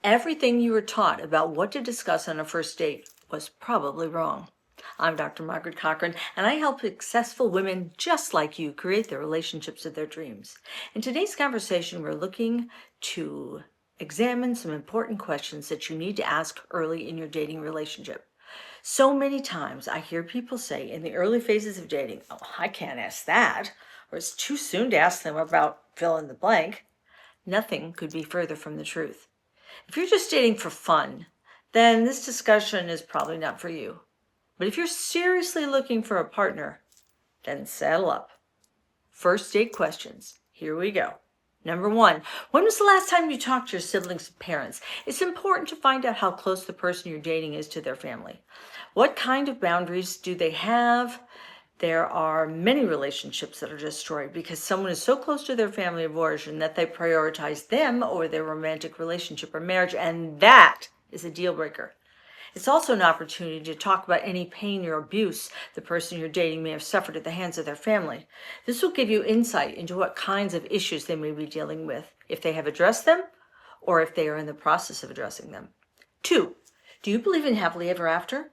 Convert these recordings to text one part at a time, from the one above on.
Everything you were taught about what to discuss on a first date was probably wrong. I'm Dr. Margaret Cochran, and I help successful women just like you create the relationships of their dreams. In today's conversation, we're looking to examine some important questions that you need to ask early in your dating relationship. So many times I hear people say in the early phases of dating, "Oh, I can't ask that," or "It's too soon to ask them about fill in the blank." Nothing could be further from the truth. If you're just dating for fun, then this discussion is probably not for you. But if you're seriously looking for a partner, then saddle up. First date questions. Here we go. Number 1, when was the last time you talked to your siblings and parents? It's important to find out how close the person you're dating is to their family. What kind of boundaries do they have? There are many relationships that are destroyed because someone is so close to their family of origin that they prioritize them over their romantic relationship or marriage, and that is a deal breaker. It's also an opportunity to talk about any pain or abuse the person you're dating may have suffered at the hands of their family. This will give you insight into what kinds of issues they may be dealing with, if they have addressed them, or if they are in the process of addressing them. 2, do you believe in happily ever after?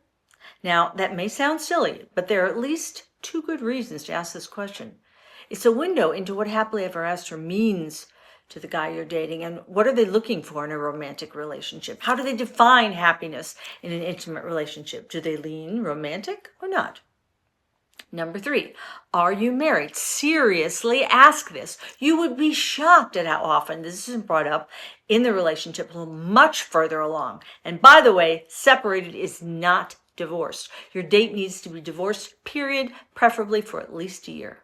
Now, that may sound silly, but there are at least 2 good reasons to ask this question. It's a window into what happily ever after means to the guy you're dating, and what are they looking for in a romantic relationship? How do they define happiness in an intimate relationship? Do they lean romantic or not? Number 3, are you married? Seriously, ask this. You would be shocked at how often this isn't brought up in the relationship much further along. And by the way, separated is not divorced. Your date needs to be divorced, period, preferably for at least a year.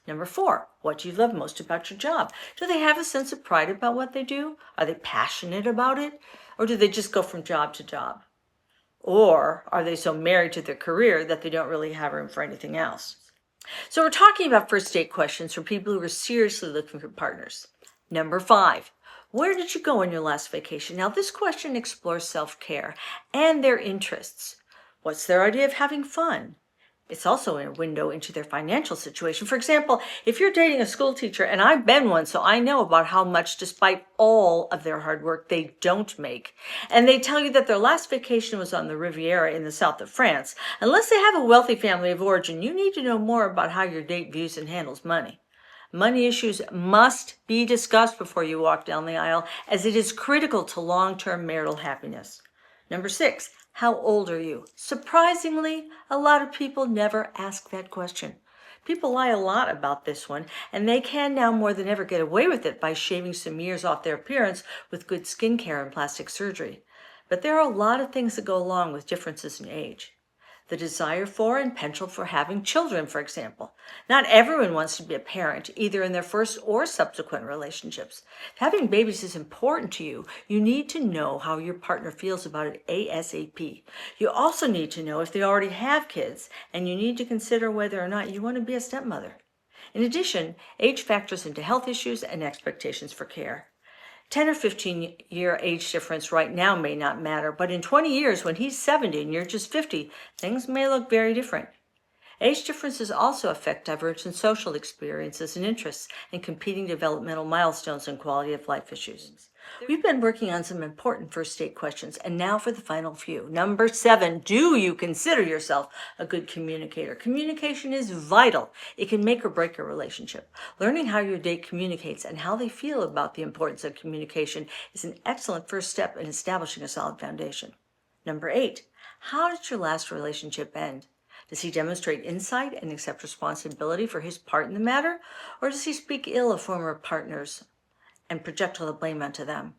Number 4, what do you love most about your job? Do they have a sense of pride about what they do? Are they passionate about it? Or do they just go from job to job? Or are they so married to their career that they don't really have room for anything else? So we're talking about first date questions for people who are seriously looking for partners. Number 5, where did you go on your last vacation? Now, this question explores self-care and their interests. What's their idea of having fun? It's also a window into their financial situation. For example, if you're dating a school teacher, and I've been one, so I know about how much, despite all of their hard work, they don't make. And they tell you that their last vacation was on the Riviera in the south of France. Unless they have a wealthy family of origin, you need to know more about how your date views and handles money. Money issues must be discussed before you walk down the aisle, as it is critical to long-term marital happiness. Number 6, how old are you? Surprisingly, a lot of people never ask that question. People lie a lot about this one, and they can now more than ever get away with it by shaving some years off their appearance with good skincare and plastic surgery. But there are a lot of things that go along with differences in age. The desire for and penchant for having children, for example. Not everyone wants to be a parent, either in their first or subsequent relationships. If having babies is important to you, you need to know how your partner feels about it ASAP. You also need to know if they already have kids, and you need to consider whether or not you want to be a stepmother. In addition, age factors into health issues and expectations for care. 10 or 15-year age difference right now may not matter, but in 20 years, when he's 70 and you're just 50, things may look very different. Age differences also affect divergent social experiences and interests and competing developmental milestones and quality of life issues. We've been working on some important first date questions, and now for the final few. Number 7, do you consider yourself a good communicator? Communication is vital. It can make or break a relationship. Learning how your date communicates and how they feel about the importance of communication is an excellent first step in establishing a solid foundation. Number 8, how did your last relationship end? Does he demonstrate insight and accept responsibility for his part in the matter? Or does he speak ill of former partners and project all the blame onto them?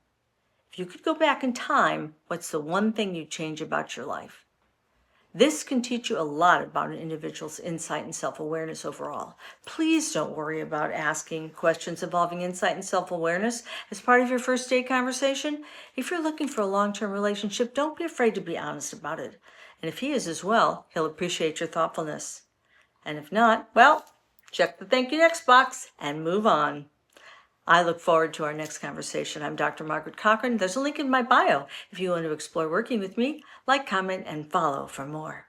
If you could go back in time, what's the one thing you'd change about your life? This can teach you a lot about an individual's insight and self-awareness overall. Please don't worry about asking questions involving insight and self-awareness as part of your first date conversation. If you're looking for a long-term relationship, don't be afraid to be honest about it. And if he is as well, he'll appreciate your thoughtfulness. And if not, well, check the thank you next box and move on. I look forward to our next conversation. I'm Dr. Margaret Cochran. There's a link in my bio if you want to explore working with me. Like, comment, and follow for more.